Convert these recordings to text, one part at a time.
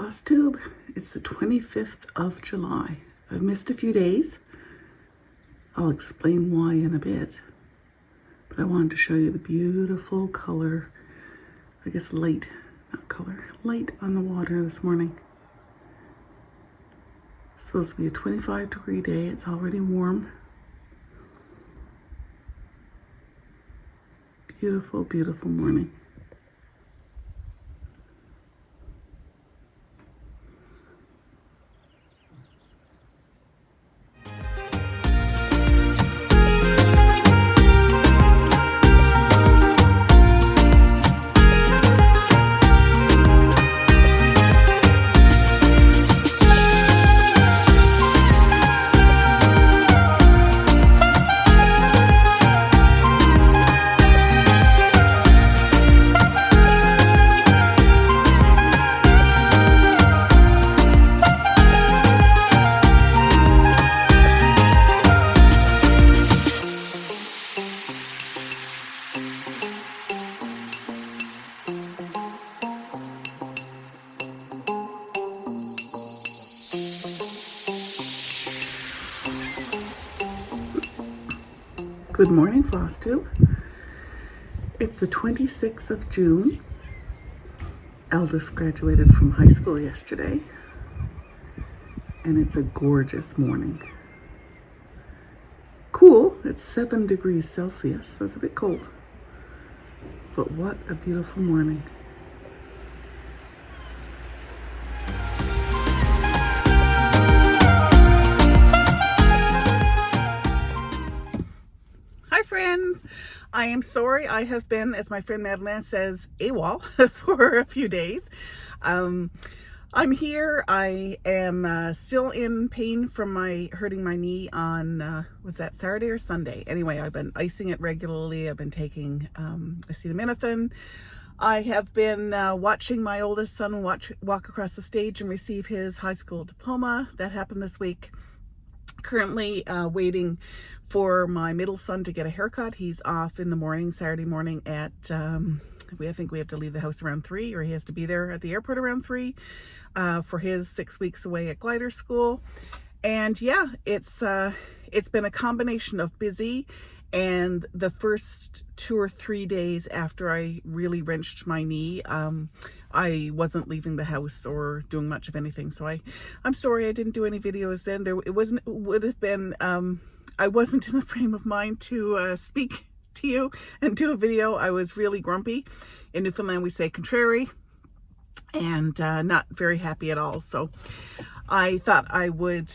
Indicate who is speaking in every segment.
Speaker 1: Floss Tube. It's the 25th of July. I've missed a few days. I'll explain why in a bit. But I wanted to show you the beautiful color, I guess light, not color, light on the water this morning. It's supposed to be a 25-degree day. It's already warm. Beautiful, beautiful morning. Good morning, Floss Tube. It's the 26th of June. Eldest graduated from high school yesterday, and it's a gorgeous morning. Cool, it's 7 degrees Celsius, so it's a bit cold. But what a beautiful morning. Friends, I am sorry I have been, as my friend Madeline says, AWOL for a few days. I'm here. I am still in pain from hurting my knee on, was that Saturday or Sunday? Anyway, I've been icing it regularly. I've been taking acetaminophen. I have been watching my oldest son walk across the stage and receive his high school diploma. That happened this week. Currently waiting for my middle son to get a haircut. He's off in the morning, Saturday morning at, I think we have to leave the house around 3, or he has to be there at the airport around 3 for his 6 weeks away at glider school. And yeah, it's been a combination of busy, and the first 2 or 3 days after I really wrenched my knee, I wasn't leaving the house or doing much of anything. So I'm sorry I didn't do any videos then. I wasn't in the frame of mind to speak to you and do a video. I was really grumpy. In Newfoundland we say contrary, and not very happy at all. So I thought I would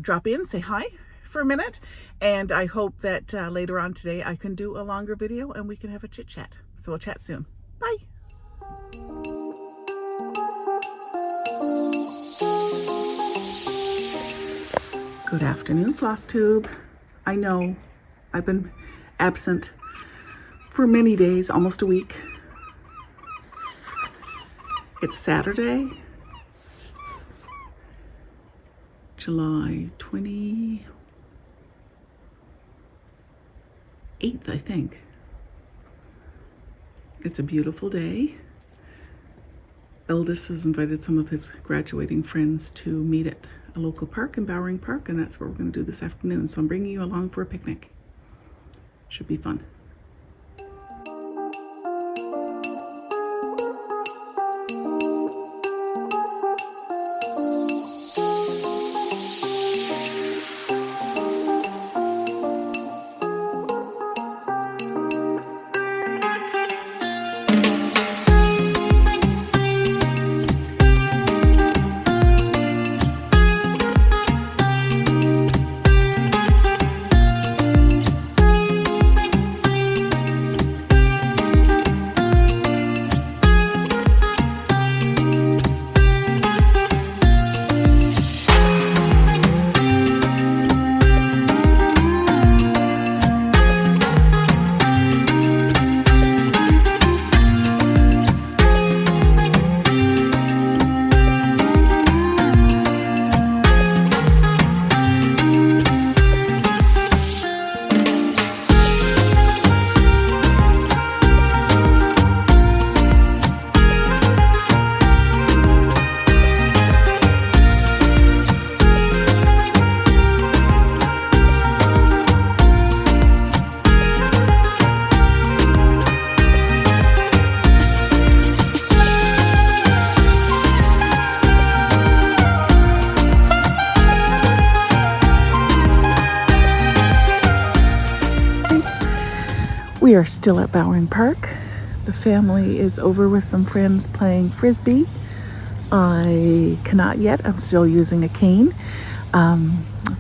Speaker 1: drop in, say hi for a minute, and I hope that later on today I can do a longer video and we can have a chit chat. So we'll chat soon. Bye. Good afternoon, Floss Tube. I know I've been absent for many days, almost a week. It's Saturday, July 28th, I think. It's a beautiful day. Eldest has invited some of his graduating friends to meet at a local park in Bowering Park, and that's what we're going to do this afternoon. So I'm bringing you along for a picnic. Should be fun. We are still at Bowring Park. The family is over with some friends playing frisbee. I cannot yet. I'm still using a cane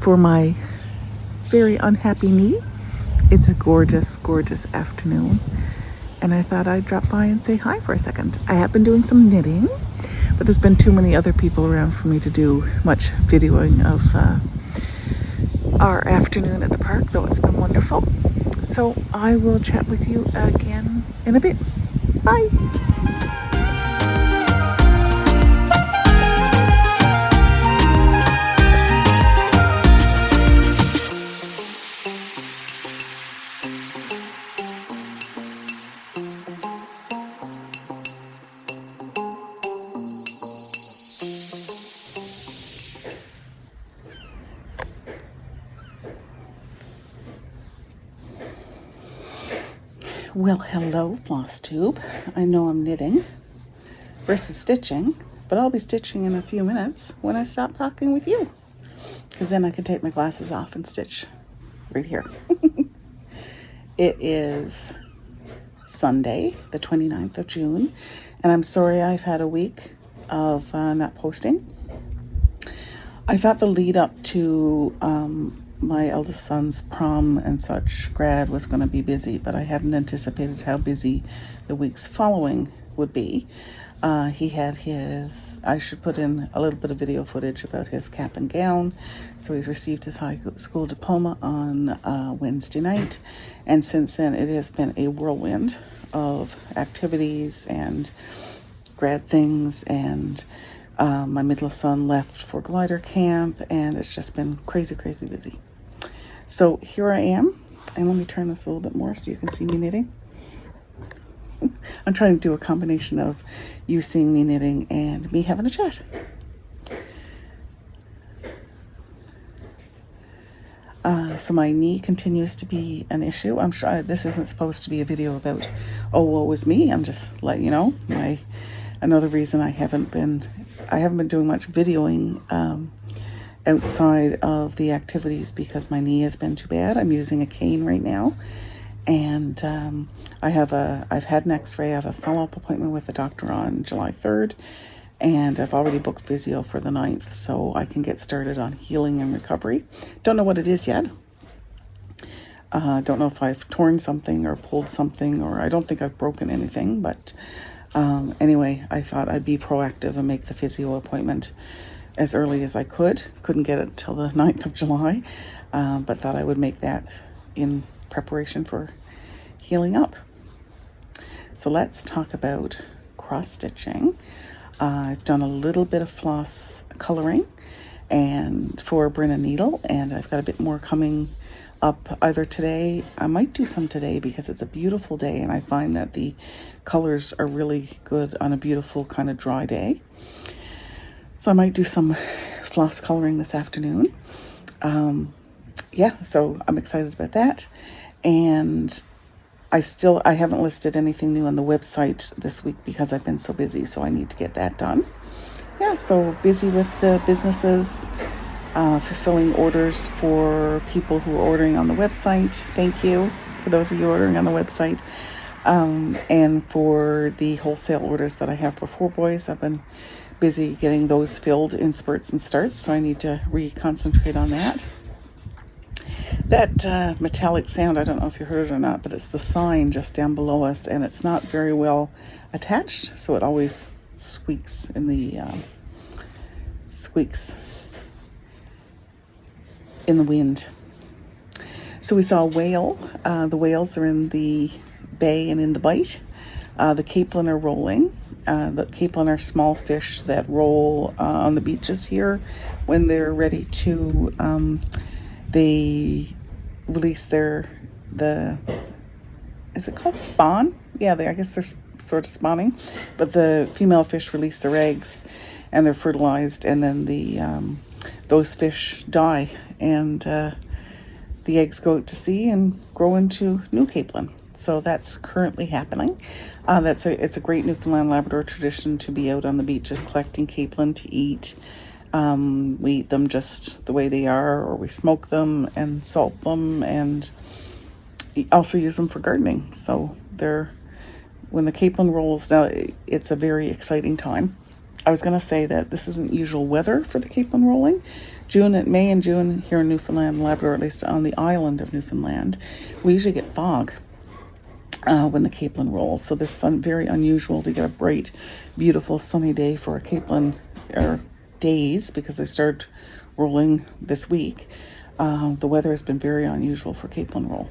Speaker 1: for my very unhappy knee. It's a gorgeous, gorgeous afternoon, and I thought I'd drop by and say hi for a second. I have been doing some knitting, but there's been too many other people around for me to do much videoing of our afternoon at the park, though it's been wonderful. So I will chat with you again in a bit. Bye. Well, hello, floss tube. I know I'm knitting versus stitching, but I'll be stitching in a few minutes when I stop talking with you, because then I can take my glasses off and stitch right here. It is Sunday, the 29th of June, and I'm sorry I've had a week of not posting. I thought the lead up to my eldest son's prom and such grad was going to be busy, but I hadn't anticipated how busy the weeks following would be. He had I should put in a little bit of video footage about his cap and gown. So he's received his high school diploma on Wednesday night, and since then it has been a whirlwind of activities and grad things, and my middle son left for glider camp, and it's just been crazy, crazy busy. So here I am, and let me turn this a little bit more so you can see me knitting. I'm trying to do a combination of you seeing me knitting and me having a chat. So my knee continues to be an issue. I'm sure this isn't supposed to be a video about, oh, woe is me. I'm just letting you know. Another reason I haven't been doing much videoing outside of the activities, because my knee has been too bad. I'm using a cane right now, and I've had an x-ray. I have a follow-up appointment with the doctor on July 3rd, and I've already booked physio for the 9th, so I can get started on healing and recovery. Don't know what it is yet. Don't know if I've torn something or pulled something, or I don't think I've broken anything, but anyway, I thought I'd be proactive and make the physio appointment as early as I could. Couldn't get it till the 9th of July, but thought I would make that in preparation for healing up. So let's talk about cross stitching. I've done a little bit of floss coloring and for Brenna Needle, and I've got a bit more coming up either today. I might do some today because it's a beautiful day, and I find that the colors are really good on a beautiful kind of dry day. So I might do some floss coloring this afternoon. So I'm excited about that. And I haven't listed anything new on the website this week because I've been so busy, so I need to get that done. Yeah, so busy with the businesses, fulfilling orders for people who are ordering on the website. Thank you for those of you ordering on the website. And for the wholesale orders that I have for 4Boys, I've been busy getting those filled in spurts and starts, so I need to reconcentrate on that. That metallic sound, I don't know if you heard it or not, but it's the sign just down below us, and it's not very well attached, so it always squeaks in the wind. So we saw a whale. The whales are in the bay and in the bight. The capelin are rolling. The capelin are small fish that roll on the beaches here when they're ready to, they release is it called spawn? Yeah, I guess they're sort of spawning, but the female fish release their eggs and they're fertilized, and then those fish die, and the eggs go out to sea and grow into new capelin. So that's currently happening. It's a great Newfoundland Labrador tradition to be out on the beaches collecting capelin to eat. We eat them just the way they are, or we smoke them and salt them, and also use them for gardening. So when the capelin rolls, now it's a very exciting time. I was going to say that this isn't usual weather for the capelin rolling. May and June here in Newfoundland and Labrador, at least on the island of Newfoundland, we usually get fog when the capelin rolls. So this is very unusual to get a bright, beautiful sunny day for a capelin, or days, because they start rolling this week. The weather has been very unusual for capelin roll.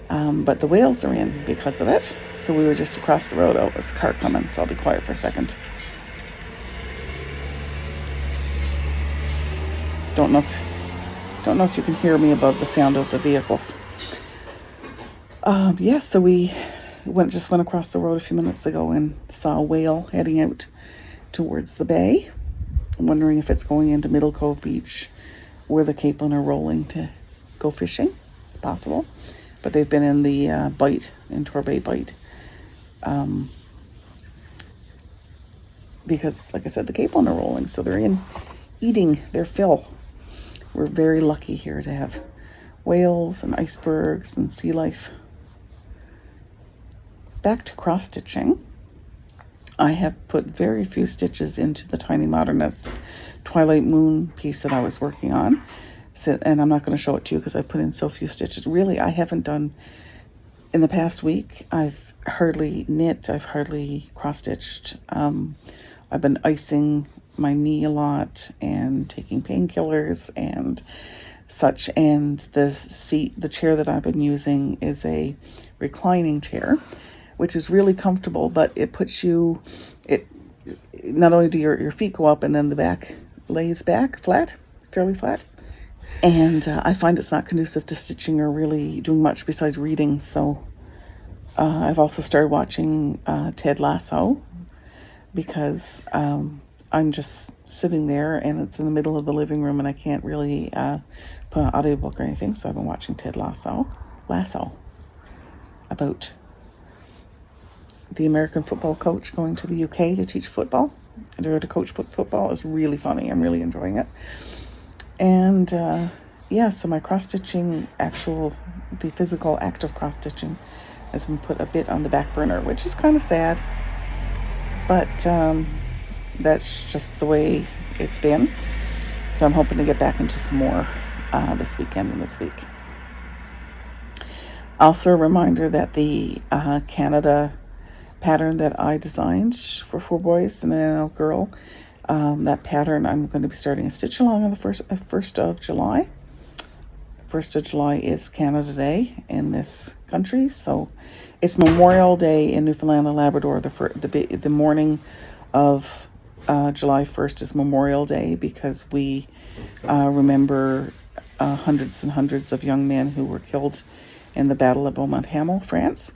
Speaker 1: But the whales are in because of it. So we were just across the road. Oh, there's a car coming, so I'll be quiet for a second. Don't know if you can hear me above the sound of the vehicles. So we just went across the road a few minutes ago and saw a whale heading out towards the bay. I'm wondering if it's going into Middle Cove Beach, where the capelin are rolling to go fishing. It's possible. But they've been in the in Torbay Bight. Because, like I said, the capelin are rolling, so they're in eating their fill. We're very lucky here to have whales and icebergs and sea life. Back to cross-stitching. I have put very few stitches into the Tiny Modernist Twilight Moon piece that I was working on. So, and I'm not going to show it to you because I put in so few stitches. Really, I haven't done, in the past week, I've hardly knit, I've hardly cross-stitched. I've been icing my knee a lot and taking painkillers and such. And the chair that I've been using is a reclining chair, which is really comfortable, but it puts you, not only do your feet go up and then the back lays back flat, fairly flat. And I find it's not conducive to stitching or really doing much besides reading. So I've also started watching Ted Lasso, because I'm just sitting there and it's in the middle of the living room and I can't really put an audiobook or anything. So I've been watching Ted Lasso about the American football coach going to the UK to teach football, to coach football. Is really funny. I'm really enjoying it. And so my cross-stitching, the physical act of cross-stitching has been put a bit on the back burner, which is kind of sad. But that's just the way it's been. So I'm hoping to get back into some more this weekend and this week. Also a reminder that the Canada pattern that I designed for 4 boys and an adult girl, that pattern I'm going to be starting a stitch along on the 1st of July. 1st of July is Canada Day in this country, so it's Memorial Day in Newfoundland and Labrador. The morning of July 1st is Memorial Day, because we remember hundreds and hundreds of young men who were killed in the Battle of Beaumont Hamel, France.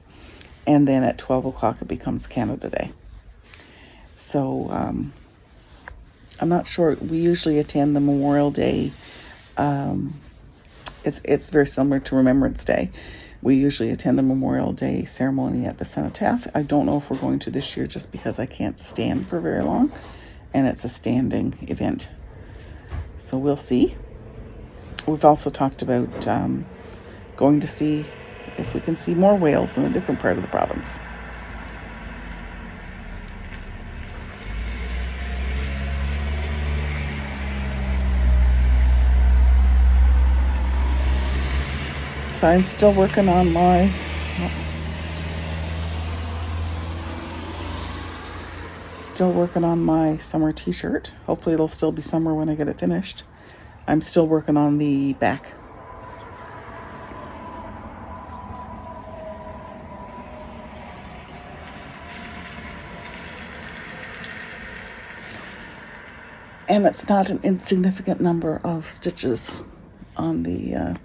Speaker 1: And then at 12 o'clock it becomes Canada Day. So I'm not sure. We usually attend the Memorial Day. It's very similar to Remembrance Day. We usually attend the Memorial Day ceremony at the Cenotaph. I don't know if we're going to this year, just because I can't stand for very long, and it's a standing event. So we'll see. We've also talked about going to see if we can see more whales in a different part of the province. So I'm still working on my summer t-shirt. Hopefully it'll still be summer when I get it finished. I'm still working on the back. And it's not an insignificant number of stitches on the, I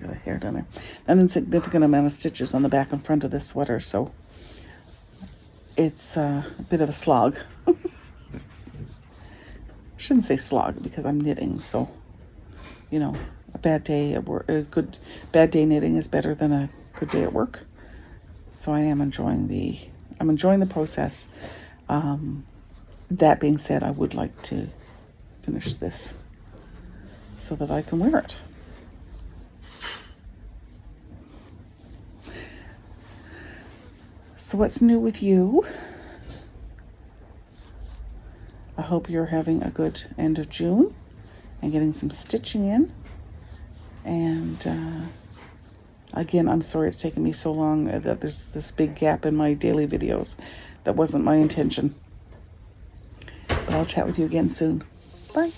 Speaker 1: got a hair down there, an insignificant amount of stitches on the back and front of this sweater, so it's a bit of a slog. I shouldn't say slog, because I'm knitting, so, a bad day at work, bad day knitting is better than a good day at work. So I'm enjoying the process. That being said, I would like to finish this so that I can wear it. So what's new with you? I hope you're having a good end of June and getting some stitching in. And again, I'm sorry it's taken me so long that there's this big gap in my daily videos. That wasn't my intention. But I'll chat with you again soon. Bye.